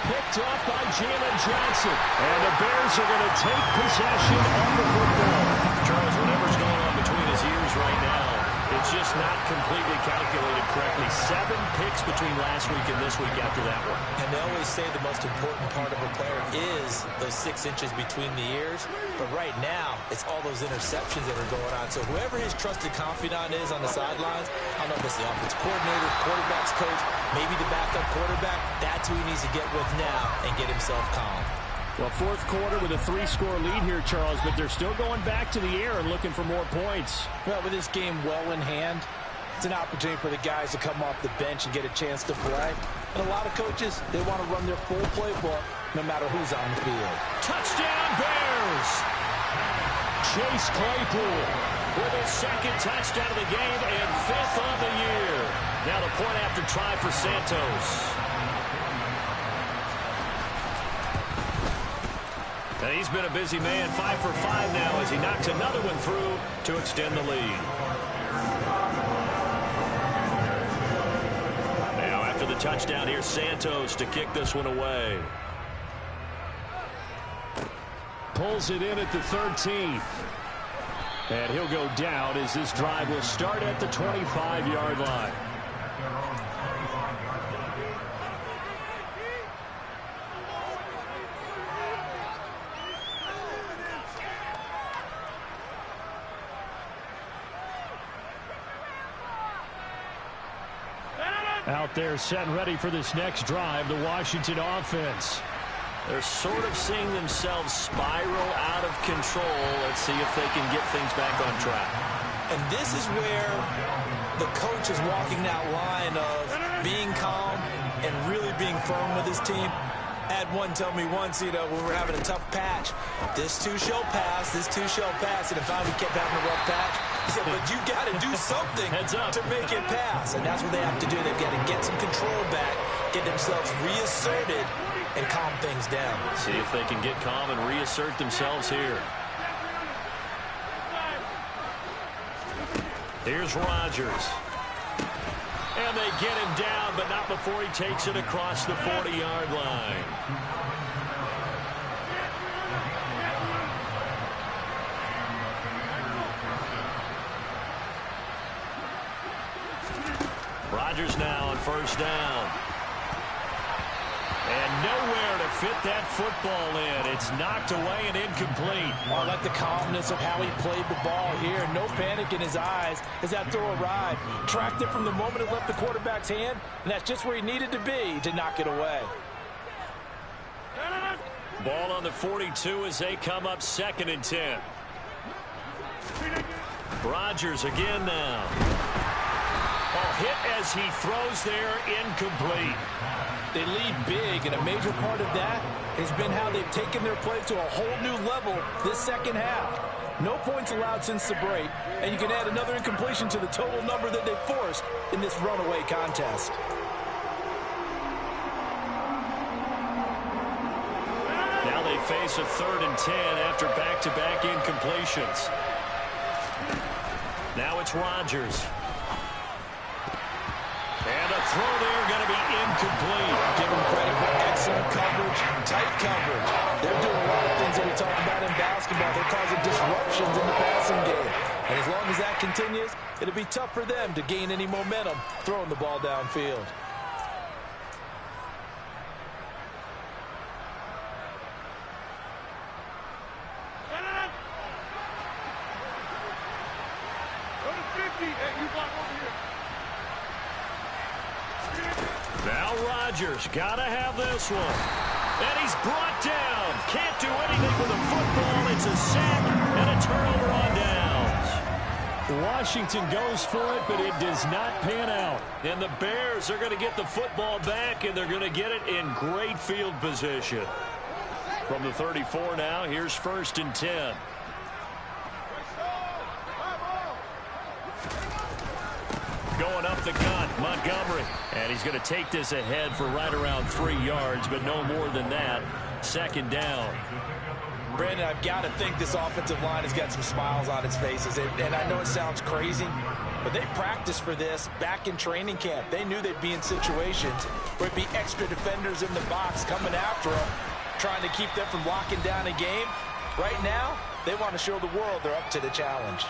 Speaker 2: Picked up by Jalen Johnson. And the Bears are going to take possession of the football. Charles, whatever's going on between his ears right now, it's just not completely calculated correctly. 7 picks between last week and this week after that one.
Speaker 3: And they always say the most important part of a player is those 6 inches between the ears. But right now, it's all those interceptions that are going on. So whoever his trusted confidant is on the sidelines, I don't know if it's the offensive coordinator, quarterback's coach, maybe the backup quarterback, that's who he needs to get with now and get himself calm.
Speaker 2: Well, fourth quarter with a 3-score lead here, Charles, but they're still going back to the air and looking for more points.
Speaker 4: Well, with this game well in hand, it's an opportunity for the guys to come off the bench and get a chance to play. And a lot of coaches, they want to run their full playbook no matter who's on the field.
Speaker 2: Touchdown, Bears! Chase Claypool with his 2nd touchdown of the game and 5th of the year. Now the point after try for Santos. And he's been a busy man, 5 for 5 now as he knocks another one through to extend the lead. Now after the touchdown, here's Santos to kick this one away. Pulls it in at the 13. And he'll go down as this drive will start at the 25-yard line. Out there set and ready for this next drive, the Washington offense. They're sort of seeing themselves spiral out of control. Let's see if they can get things back on track.
Speaker 3: And this is where the coach is walking that line of being calm and really being firm with his team. I had one tell me once, when we're having a tough patch, this too shall pass, this too shall pass. And if we kept having a rough patch, he said, but you got to do something to make it pass. And that's what they have to do. They've got to get some control back, get themselves reasserted, and calm things down.
Speaker 2: See if they can get calm and reassert themselves here. Here's Rodgers. And they get him down, but not before he takes it across the 40-yard line. Rodgers now on first down. And nowhere to fit that football in. It's knocked away and incomplete.
Speaker 4: Oh, I like the calmness of how he played the ball here. No panic in his eyes as that throw arrived. Tracked it from the moment it left the quarterback's hand, and that's just where he needed to be to knock it away.
Speaker 2: Ball on the 42 as they come up 2nd and 10. Rodgers again now. Oh, hit as he throws there, incomplete.
Speaker 4: They lead big, and a major part of that has been how they've taken their play to a whole new level this second half. No points allowed since the break, and you can add another incompletion to the total number that they forced in this runaway contest.
Speaker 2: Now they face a 3rd and 10 after back-to-back incompletions. Now it's Rodgers. And a throw there going to be incomplete.
Speaker 4: Give them credit for excellent coverage, tight coverage. They're doing a lot of things that we talk about in basketball. They're causing disruptions in the passing game. And as long as that continues, it'll be tough for them to gain any momentum throwing the ball downfield.
Speaker 2: Now Rodgers got to have this one. And he's brought down. Can't do anything with the football. It's a sack and a turnover on downs. Washington goes for it, but it does not pan out. And the Bears are going to get the football back, and they're going to get it in great field position. From the 34 now, here's 1st and 10. Going up the gun, Montgomery. And he's going to take this ahead for right around 3 yards, but no more than that. 2nd down.
Speaker 4: Brandon, I've got to think this offensive line has got some smiles on its faces. And I know it sounds crazy, but they practiced for this back in training camp. They knew they'd be in situations where it'd be extra defenders in the box coming after them, trying to keep them from locking down a game. Right now, they want to show the world they're up to the challenge.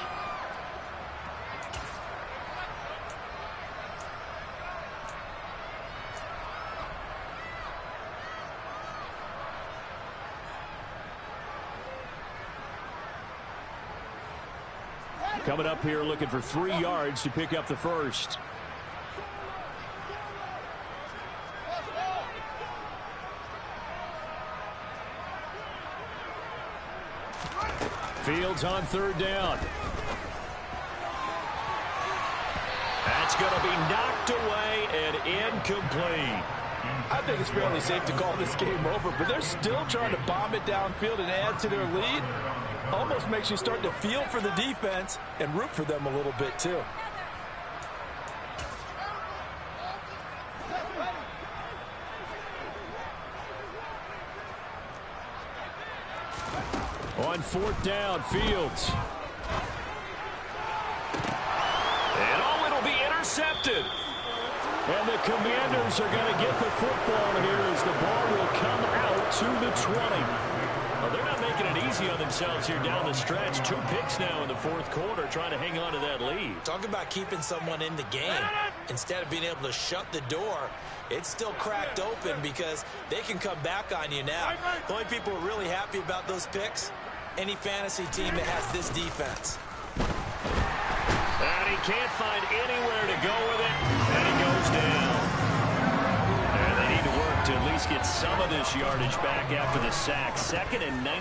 Speaker 2: Coming up here looking for 3 yards to pick up the first. Fields on 3rd down. That's going to be knocked away and incomplete.
Speaker 4: I think it's fairly safe to call this game over, but they're still trying to bomb it downfield and add to their lead. Almost makes you start to feel for the defense and root for them a little bit too.
Speaker 2: On 4th down, Fields. And oh, it'll be intercepted. And the Commanders are going to get the football here as the ball will come out to the 20. Well, they're not making it easy on themselves here down the stretch. 2 picks now in the 4th quarter trying to hang on to that lead.
Speaker 4: Talk about keeping someone in the game. Instead of being able to shut the door, it's still cracked open because they can come back on you now. The only people who are really happy about those picks, any fantasy team that has this defense.
Speaker 2: And he can't find anywhere to go with it, and he goes down. And they need to work to at least get some of this yardage back after the sack. 2nd and 19.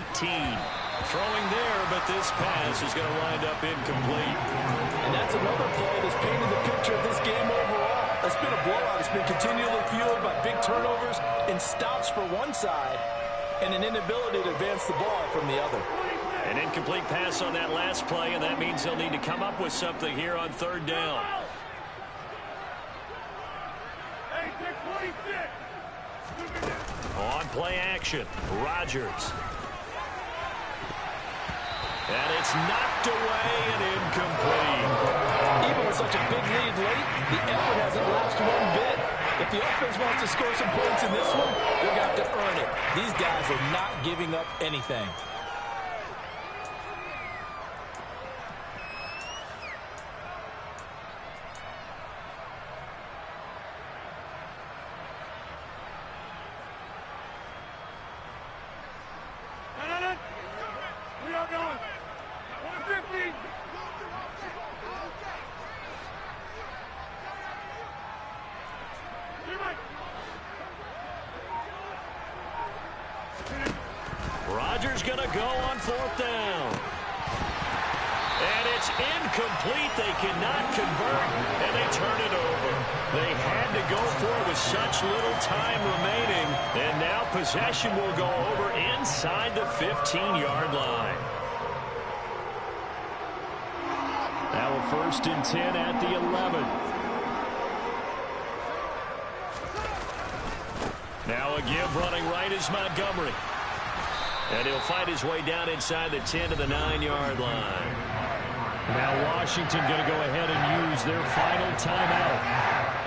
Speaker 2: Throwing there, but this pass is going to wind up incomplete.
Speaker 4: And that's another play that's painted the picture of this game overall. It's been a blowout. It's been continually fueled by big turnovers and stops for one side and an inability to advance the ball from the other.
Speaker 2: An incomplete pass on that last play, and that means they'll need to come up with something here on 3rd down. On play action, Rodgers. And it's knocked away and incomplete.
Speaker 4: with such a big lead late, the effort hasn't lapsed one bit. If the offense wants to score some points in this one, they're going to have to earn it. These guys are not giving up anything.
Speaker 5: We are going 150.
Speaker 2: Rodgers going to go on 4th down. And it's incomplete. They cannot convert, and they turn it over. They had to go for it with such little time remaining, and now possession will go over inside the 15-yard line. Now a 1st and 10 at the 11. Now a give running right is Montgomery. And he'll fight his way down inside the 10 to the 9-yard line. Now Washington going to go ahead and use their final timeout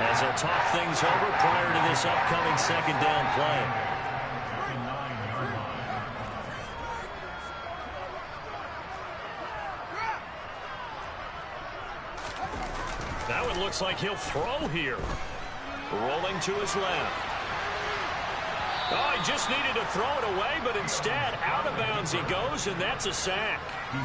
Speaker 2: as they'll talk things over prior to this upcoming 2nd down play. Now it looks like he'll throw here. Rolling to his left. Oh, he just needed to throw it away, but instead, out of bounds he goes, and that's a sack.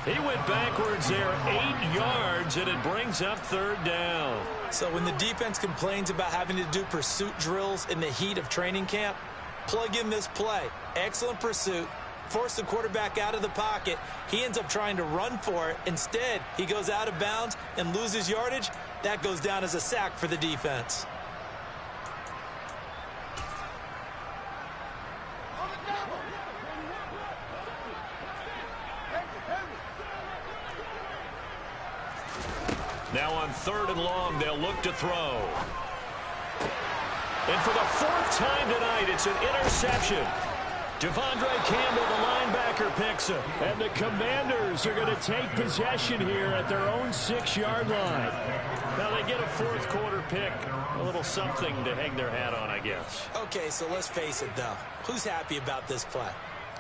Speaker 2: He went backwards there 8 yards, and it brings up 3rd down.
Speaker 4: So when the defense complains about having to do pursuit drills in the heat of training camp, plug in this play. Excellent pursuit. Force the quarterback out of the pocket. He ends up trying to run for it. Instead, he goes out of bounds and loses yardage. That goes down as a sack for the defense.
Speaker 2: Now on 3rd and long, they'll look to throw. And for the 4th time tonight, it's an interception. Devondre Campbell, the linebacker, picks it. And the Commanders are going to take possession here at their own 6-yard line. Now they get a 4th quarter pick. A little something to hang their hat on, I guess.
Speaker 4: Okay, so let's face it, though. Who's happy about this play?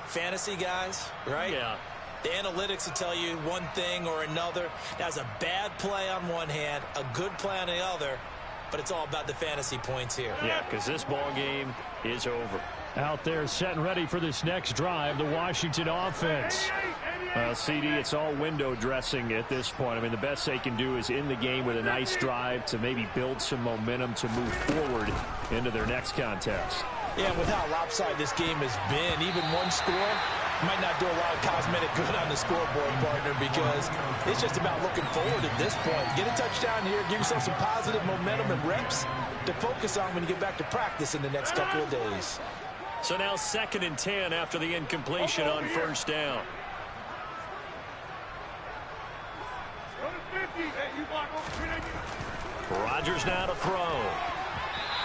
Speaker 4: Fantasy guys, right?
Speaker 2: Yeah.
Speaker 4: The analytics will tell you one thing or another. That's a bad play on one hand, a good play on the other, but it's all about the fantasy points here.
Speaker 2: Yeah, because this ball game is over. Out there set and ready for this next drive, the Washington offense. CD, it's all window dressing at this point. I mean, the best they can do is in the game with a nice drive to maybe build some momentum to move forward into their next contest.
Speaker 4: Yeah, with how lopsided this game has been, even one score might not do a lot of cosmetic good on the scoreboard, partner, because it's just about looking forward at this point. Get a touchdown here, give yourself some positive momentum and reps to focus on when you get back to practice in the next couple of days.
Speaker 2: So now 2nd and 10 after the incompletion on 1st down. Rodgers now to throw.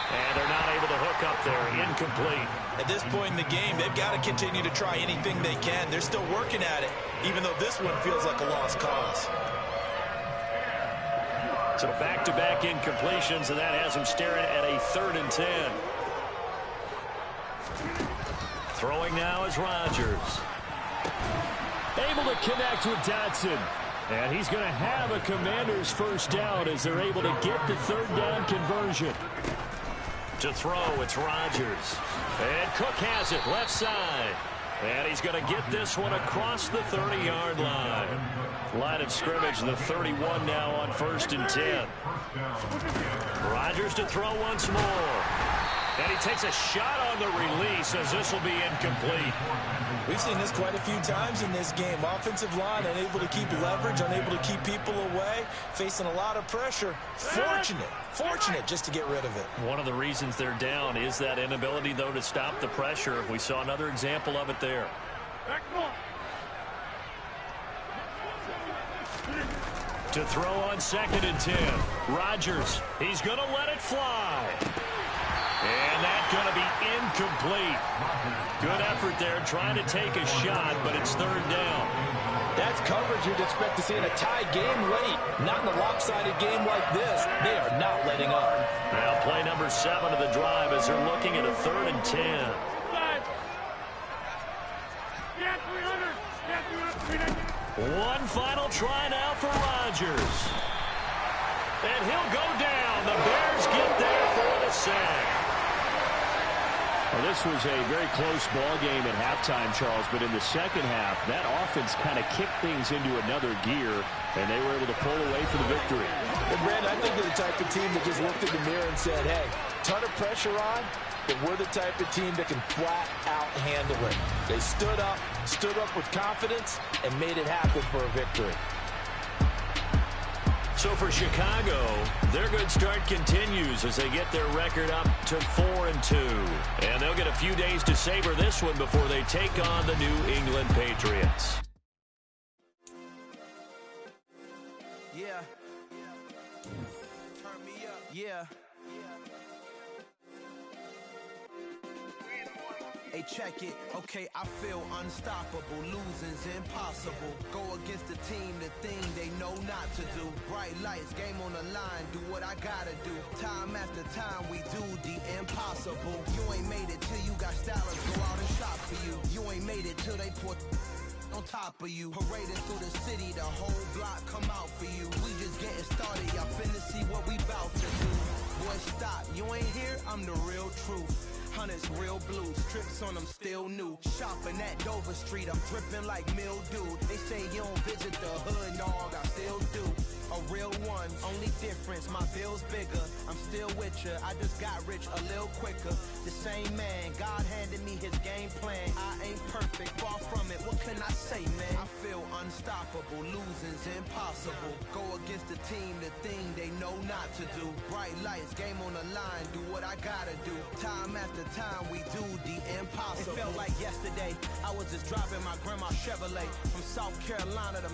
Speaker 2: And they're not able to hook up there. Incomplete.
Speaker 4: At this point in the game, they've got to continue to try anything they can. They're still working at it, even though this one feels like a lost cause.
Speaker 2: So back-to-back incompletions, and that has him staring at a 3rd and 10. Throwing now is Rodgers. Able to connect with Dotson. And he's going to have a Commanders 1st down as they're able to get the 3rd down conversion. To throw, it's Rodgers. And Cook has it left side. And he's going to get this one across the 30-yard line. Line of scrimmage, the 31 now on 1st and 10. Rodgers to throw once more. And he takes a shot on the release as this will be incomplete.
Speaker 4: We've seen this quite a few times in this game. Offensive line unable to keep leverage, unable to keep people away, facing a lot of pressure. Fortunate just to get rid of it.
Speaker 2: One of the reasons they're down is that inability, though, to stop the pressure. We saw another example of it there. To throw on 2nd and 10. Rodgers, he's going to let it fly. And that's going to be incomplete. Good effort there trying to take a shot, but it's 3rd down.
Speaker 4: That's coverage you'd expect to see in a tie game late. Not in a lopsided game like this. They are not letting up.
Speaker 2: Now play number 7 of the drive as they're looking at a 3rd and 10. One final try now for Rodgers. And he'll go down. The Bears get there for the sack.
Speaker 6: Well, this was a very close ball game at halftime, Charles, but in the second half, that offense kind of kicked things into another gear, and they were able to pull away for the victory.
Speaker 4: And Brandon, I think they're the type of team that just looked in the mirror and said, hey, ton of pressure on, but we're the type of team that can flat out handle it. They stood up with confidence, and made it happen for a victory.
Speaker 2: So for Chicago, their good start continues as they get their record up to 4-2. And they'll get a few days to savor this one before they take on the New England Patriots.
Speaker 1: Yeah. Turn me up. Yeah. Hey, check it. Okay, I feel unstoppable. Losing's impossible. Go against the team, the thing they know not to do. Bright lights, game on the line. Do what I gotta do. Time after time, we do the impossible. You ain't made it till you got stylers go out and shop for you. You ain't made it till they put on top of you. Parading through the city, the whole block come out for you. We just getting started. Y'all finna see what we bout to do. Boy, stop. You ain't here? I'm the real truth. Hunters, real blue, strips on them still new. Shopping at Dover Street, I'm dripping like mildew. They say you don't visit the hood, dog, I still do. A real one, only difference, my bill's bigger. I'm still with ya, I just got rich a little quicker. The same man, God handed me his game plan. I ain't perfect, far from it, what can I say, man? I feel unstoppable, losing's impossible. Go against the team, the thing they know not to do. Bright lights, game on the line, do what I gotta do. Time after time, we do the impossible. It felt like yesterday, I was just driving my grandma's Chevrolet from South Carolina to